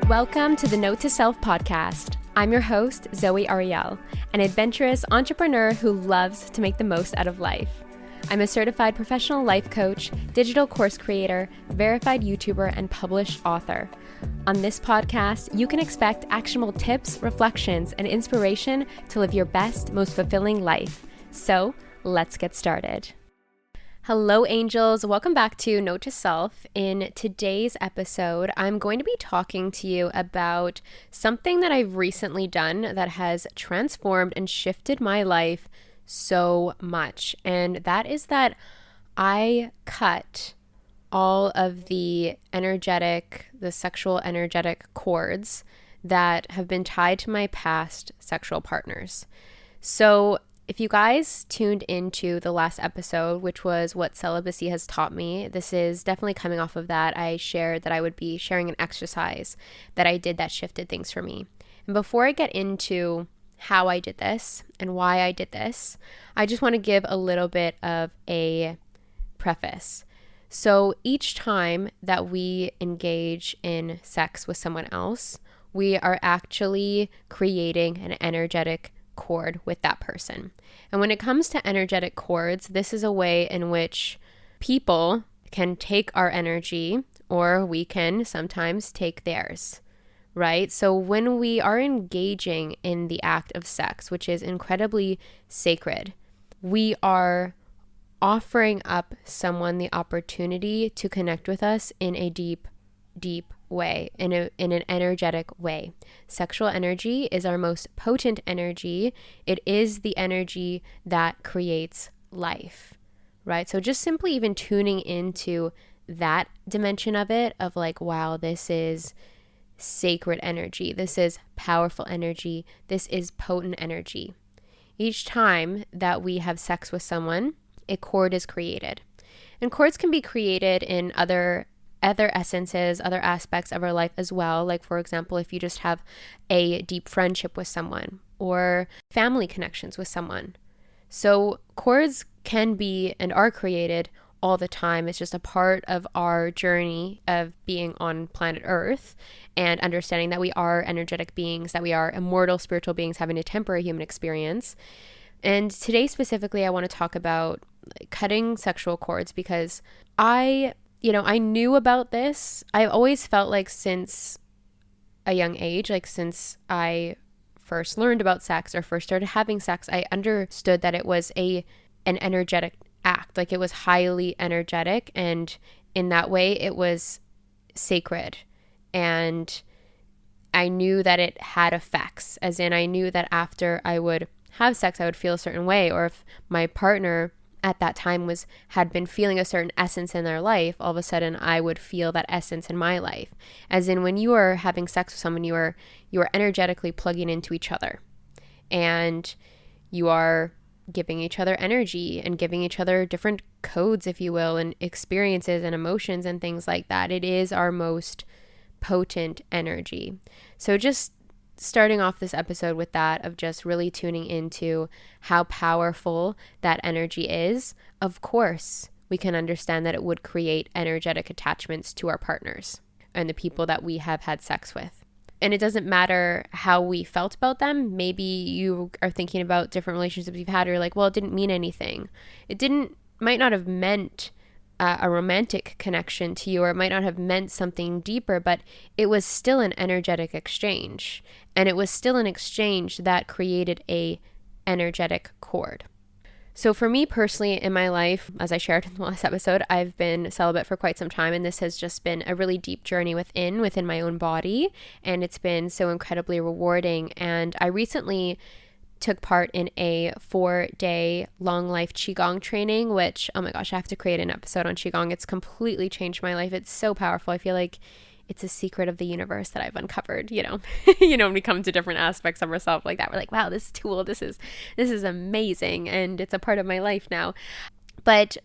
Welcome to the Note to Self podcast. I'm your host, Zoe Ariel, an adventurous entrepreneur who loves to make the most out of life. I'm a certified professional life coach, digital course creator, verified YouTuber, and published author. On this podcast, you can expect actionable tips, reflections, and inspiration to live your best, most fulfilling life. So, let's get started. Hello, angels. Welcome back to Note to Self. In today's episode, I'm going to be talking to you about something that I've recently done that has transformed and shifted my life so much. And that is that I cut all of the sexual energetic cords that have been tied to my past sexual partners. So if you guys tuned into the last episode, which was what celibacy has taught me, this is definitely coming off of that. I shared that I would be sharing an exercise that I did that shifted things for me. And before I get into how I did this and why I did this, I just want to give a little bit of a preface. So each time that we engage in sex with someone else, we are actually creating an energetic cord with that person. And when it comes to energetic cords, this is a way in which people can take our energy, or we can sometimes take theirs, right? So when we are engaging in the act of sex, which is incredibly sacred, we are offering up someone the opportunity to connect with us in a deep way, in an energetic way. Sexual energy is our most potent energy. It is the energy that creates life, right? So just simply even tuning into that dimension of it, of like, wow, this is sacred energy. This is powerful energy. This is potent energy. Each time that we have sex with someone, a cord is created. And cords can be created in other essences, other aspects of our life as well. Like, for example, if you just have a deep friendship with someone or family connections with someone. So cords can be and are created all the time. It's just a part of our journey of being on planet Earth and understanding that we are energetic beings, that we are immortal spiritual beings having a temporary human experience. And today specifically, I want to talk about cutting sexual cords because I knew about this. I've always felt like since a young age, like since I first learned about sex or first started having sex, I understood that it was an energetic act. Like it was highly energetic, and in that way it was sacred. And I knew that it had effects, as in I knew that after I would have sex, I would feel a certain way, or if my partner at that time had been feeling a certain essence in their life, all of a sudden I would feel that essence in my life. As in, when you are having sex with someone, you are energetically plugging into each other, and you are giving each other energy and giving each other different codes, if you will, and experiences and emotions and things like that. It is our most potent energy. So just starting off this episode with that, of just really tuning into how powerful that energy is. Of course, we can understand that it would create energetic attachments to our partners and the people that we have had sex with. And it doesn't matter how we felt about them. Maybe you are thinking about different relationships you've had, or you're like, well, it didn't mean anything. Might not have meant a romantic connection to you, or it might not have meant something deeper, but it was still an energetic exchange. And it was still an exchange that created a energetic cord. So for me personally in my life, as I shared in the last episode, I've been celibate for quite some time, and this has just been a really deep journey within my own body, and it's been so incredibly rewarding. And I recently took part in a 4-day long life Qigong training, which, oh my gosh, I have to create an episode on Qigong. It's completely changed my life. It's so powerful. I feel like it's a secret of the universe that I've uncovered, when we come to different aspects of ourselves like that, we're like, wow, this tool, this is amazing. And it's a part of my life now. But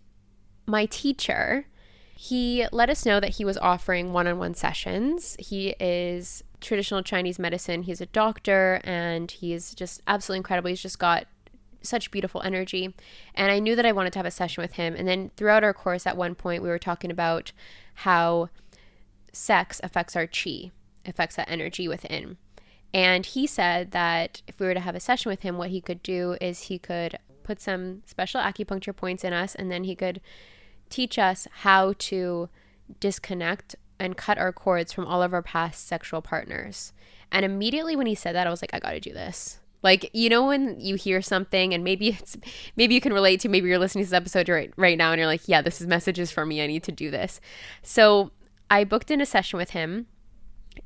my teacher, he let us know that he was offering one-on-one sessions. He is traditional Chinese medicine. He's a doctor, and he's just absolutely incredible. He's just got such beautiful energy. And I knew that I wanted to have a session with him. And then throughout our course, at one point, we were talking about how sex affects our chi. affects that energy within. And he said that if we were to have a session with him, what he could do is he could put some special acupuncture points in us, and then he could teach us how to disconnect and cut our cords from all of our past sexual partners. And immediately when he said that, I was like, I got to do this. Like, you know, when you hear something and maybe you can relate to, maybe you're listening to this episode right now and you're like, yeah, this is messages for me. I need to do this. So I booked in a session with him.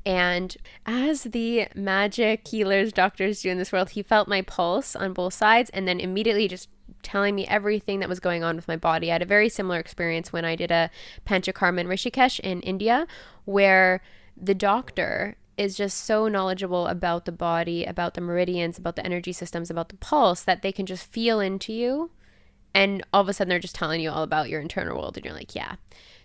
And as the magic healers, doctors do in this world, he felt my pulse on both sides and then immediately just telling me everything that was going on with my body. I had a very similar experience when I did a Panchakarma in Rishikesh in India, where the doctor is just so knowledgeable about the body, about the meridians, about the energy systems, about the pulse, that they can just feel into you. And all of a sudden they're just telling you all about your internal world. And you're like, yeah.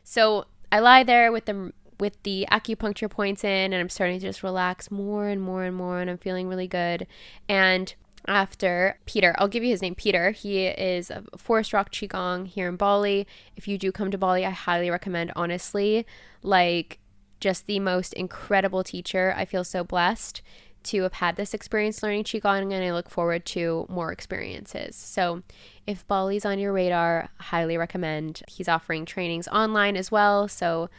So I lie there with the acupuncture points in, and I'm starting to just relax more and more and more, and I'm feeling really good. And after Peter, I'll give you his name, Peter. He is a Forest Rock Qigong here in Bali. If you do come to Bali, I highly recommend, honestly, like just the most incredible teacher. I feel so blessed to have had this experience learning Qigong, and I look forward to more experiences. So if Bali's on your radar, highly recommend. He's offering trainings online as well. So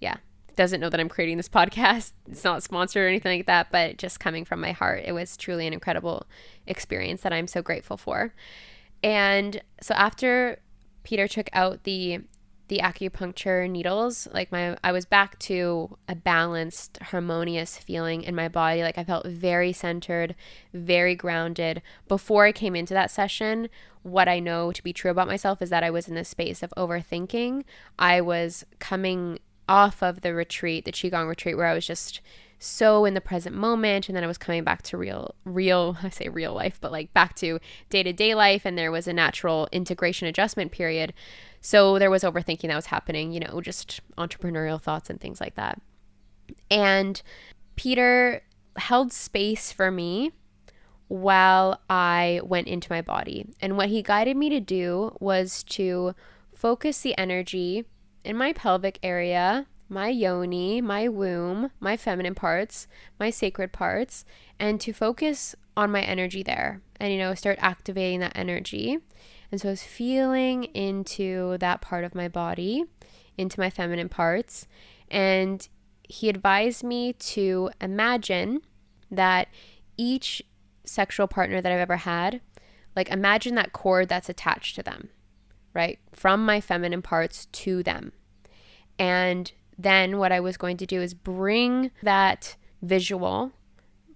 yeah. Doesn't know that I'm creating this podcast. It's not sponsored or anything like that, but just coming from my heart, it was truly an incredible experience that I'm so grateful for. And so after Peter took out the acupuncture needles, like I was back to a balanced, harmonious feeling in my body. Like I felt very centered, very grounded. Before I came into that session, what I know to be true about myself is that I was in this space of overthinking. I was coming off of the retreat, the Qigong retreat, where I was just so in the present moment, and then I was coming back to real, I say real life, but like back to day-to-day life, and there was a natural integration adjustment period. So there was overthinking that was happening, you know, just entrepreneurial thoughts and things like that. And Peter held space for me while I went into my body. And what he guided me to do was to focus the energy in my pelvic area, my yoni, my womb, my feminine parts, my sacred parts, and to focus on my energy there and, you know, start activating that energy. And so I was feeling into that part of my body, into my feminine parts. And he advised me to imagine that each sexual partner that I've ever had, like imagine that cord that's attached to them, right? From my feminine parts to them. And then what I was going to do is bring that visual,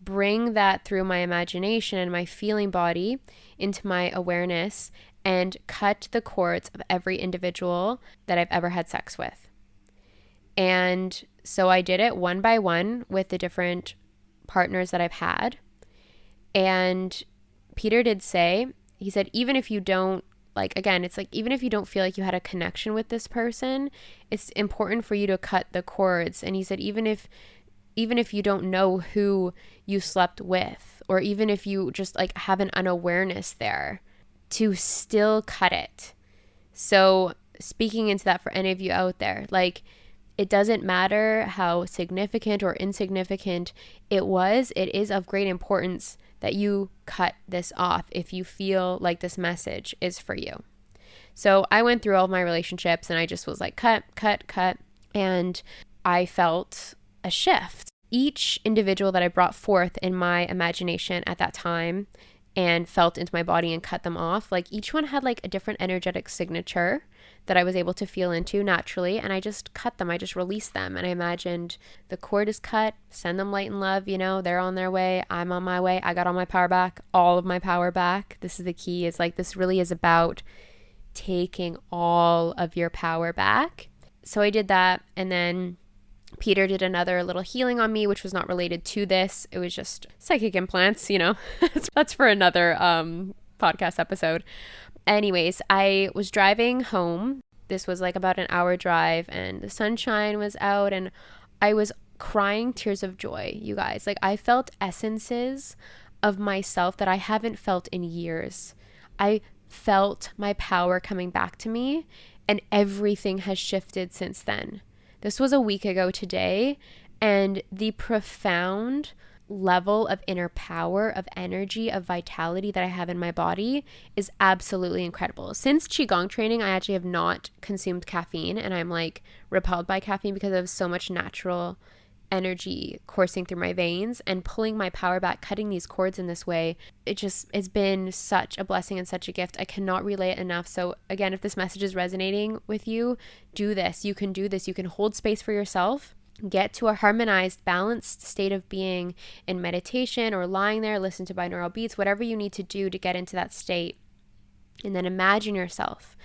bring that through my imagination and my feeling body into my awareness and cut the cords of every individual that I've ever had sex with. And so I did it one by one with the different partners that I've had. And Peter did say, he said, even if you don't, like, again, it's like, even if you don't feel like you had a connection with this person, it's important for you to cut the cords. And he said, even if you don't know who you slept with, or even if you just like have an unawareness there, to still cut it. So speaking into that for any of you out there, like, it doesn't matter how significant or insignificant it is of great importance that you cut this off if you feel like this message is for you. So I went through all of my relationships and I just was like, cut. And I felt a shift. Each individual that I brought forth in my imagination at that time and felt into my body and cut them off, like each one had like a different energetic signature that I was able to feel into naturally, and I just cut them. I just released them, and I imagined the cord is cut, send them light and love, you know, they're on their way, I'm on my way, I got all my power back, all of my power back. This is the key. It's like, this really is about taking all of your power back. So I did that, and then Peter did another little healing on me, which was not related to this. It was just psychic implants, you know. That's for another podcast episode. Anyways, I was driving home. This was like about an hour drive, and the sunshine was out, and I was crying tears of joy, you guys. Like, I felt essences of myself that I haven't felt in years. I felt my power coming back to me, and everything has shifted since then. This was a week ago today, And the profound level of inner power, of energy, of vitality that I have in my body is absolutely incredible. Since Qigong training, I actually have not consumed caffeine, and I'm like repelled by caffeine because I have so much natural energy coursing through my veins and pulling my power back, cutting these cords in this way. It's been such a blessing and such a gift. I cannot relay it enough. So again, if this message is resonating with you, do this. You can do this. You can hold space for yourself. Get to a harmonized, balanced state of being in meditation or lying there, listen to binaural beats, whatever you need to do to get into that state. And then imagine yourself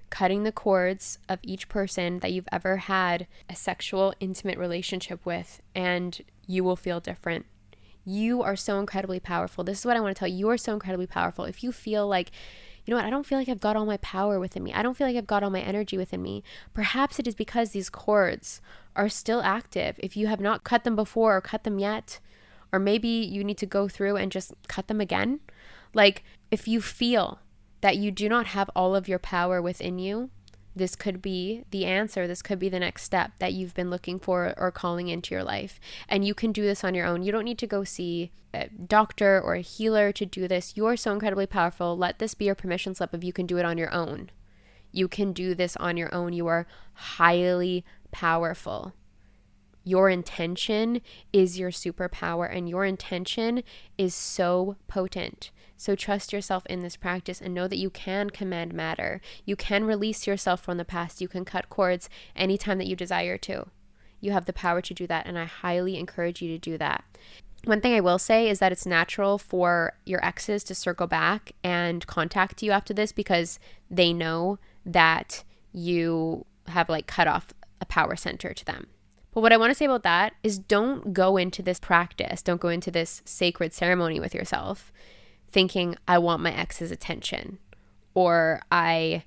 cutting the cords of each person that you've ever had a sexual, intimate relationship with, and you will feel different. You are so incredibly powerful. This is what I want to tell you. You are so incredibly powerful. If you feel like, you know what, I don't feel like I've got all my power within me. I don't feel like I've got all my energy within me. Perhaps it is because these cords are still active. If you have not cut them before or cut them yet, or maybe you need to go through and just cut them again. Like, if you feel that you do not have all of your power within you, this could be the answer. This could be the next step that you've been looking for or calling into your life. And you can do this on your own. You don't need to go see a doctor or a healer to do this. You are so incredibly powerful. Let this be your permission slip if you can do it on your own. You can do this on your own. You are highly powerful. Your intention is your superpower, and your intention is so potent. So trust yourself in this practice and know that you can command matter. You can release yourself from the past. You can cut cords anytime that you desire to. You have the power to do that, and I highly encourage you to do that. One thing I will say is that it's natural for your exes to circle back and contact you after this because they know that you have like cut off a power center to them. But what I want to say about that is don't go into this practice, don't go into this sacred ceremony with yourself thinking, I want my ex's attention, or I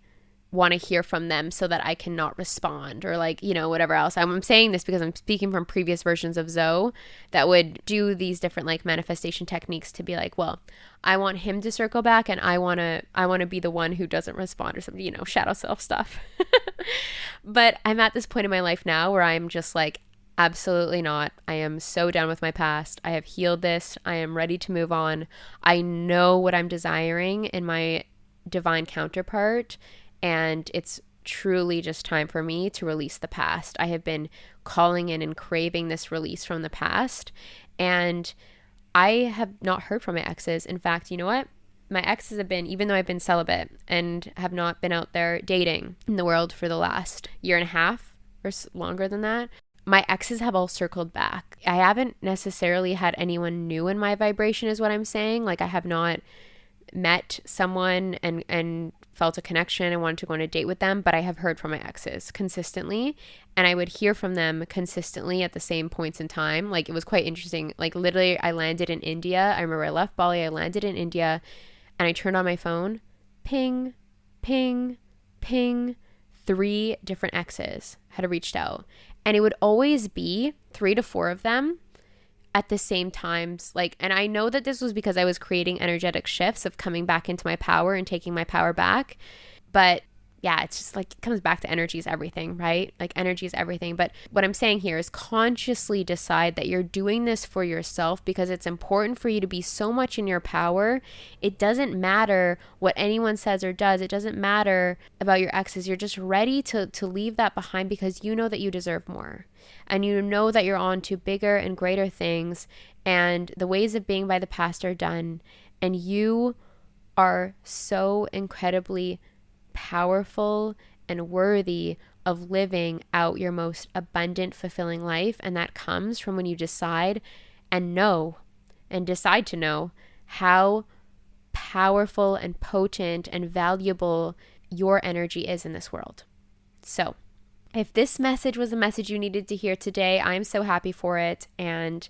want to hear from them so that I cannot respond, or like, you know, whatever else. I'm saying this because I'm speaking from previous versions of Zoe that would do these different like manifestation techniques to be like, well, I want him to circle back and I want to be the one who doesn't respond or something, you know, shadow self stuff. But I'm at this point in my life now where I'm just like, absolutely not. I am so done with my past. I have healed this. I am ready to move on. I know what I'm desiring in my divine counterpart, and it's truly just time for me to release the past. I have been calling in and craving this release from the past, and I have not heard from my exes. In fact, you know what? My exes have been, even though I've been celibate and have not been out there dating in the world for the last year and a half or longer than that, my exes have all circled back. I haven't necessarily had anyone new in my vibration is what I'm saying. Like, I have not met someone and felt a connection and wanted to go on a date with them, but I have heard from my exes consistently, and I would hear from them consistently at the same points in time. Like, it was quite interesting. Like, literally, I landed in India. I remember I left Bali, I landed in India, and I turned on my phone. Ping, ping, ping. 3 different exes had reached out, and it would always be 3 to 4 of them at the same times. Like, and I know that this was because I was creating energetic shifts of coming back into my power and taking my power back. But yeah, it's just like, it comes back to energy is everything, right? Like, energy is everything. But what I'm saying here is consciously decide that you're doing this for yourself because it's important for you to be so much in your power. It doesn't matter what anyone says or does. It doesn't matter about your exes. You're just ready to leave that behind because you know that you deserve more. And you know that you're on to bigger and greater things, and the ways of being by the past are done. And you are so incredibly powerful and worthy of living out your most abundant, fulfilling life. And that comes from when you decide and know and decide to know how powerful and potent and valuable your energy is in this world. So if this message was a message you needed to hear today, I'm so happy for it. And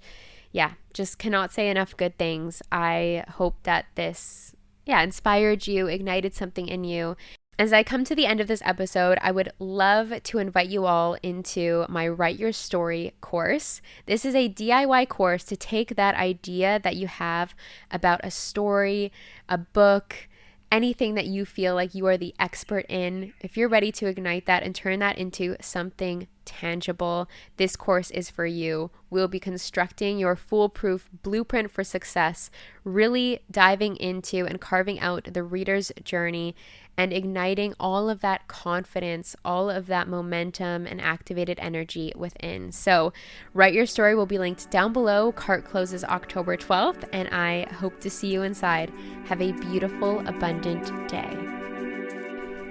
yeah, just cannot say enough good things. I hope that this, inspired you, ignited something in you. As I come to the end of this episode, I would love to invite you all into my Write Your Story course. This is a DIY course to take that idea that you have about a story, a book, anything that you feel like you are the expert in. If you're ready to ignite that and turn that into something tangible, this course is for you. We'll be constructing your foolproof blueprint for success, really diving into and carving out the reader's journey and igniting all of that confidence, all of that momentum and activated energy within. So Write Your Story will be linked down below. Cart closes October 12th, and I hope to see you inside. Have a beautiful, abundant day.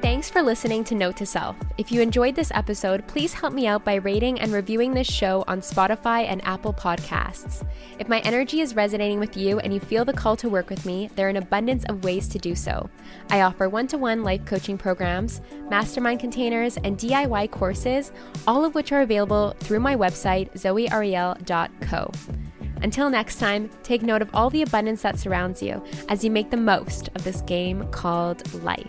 Thanks for listening to Note to Self. If you enjoyed this episode, please help me out by rating and reviewing this show on Spotify and Apple Podcasts. If my energy is resonating with you and you feel the call to work with me, there are an abundance of ways to do so. I offer one-to-one life coaching programs, mastermind containers, and DIY courses, all of which are available through my website, zoeariel.co. Until next time, take note of all the abundance that surrounds you as you make the most of this game called life.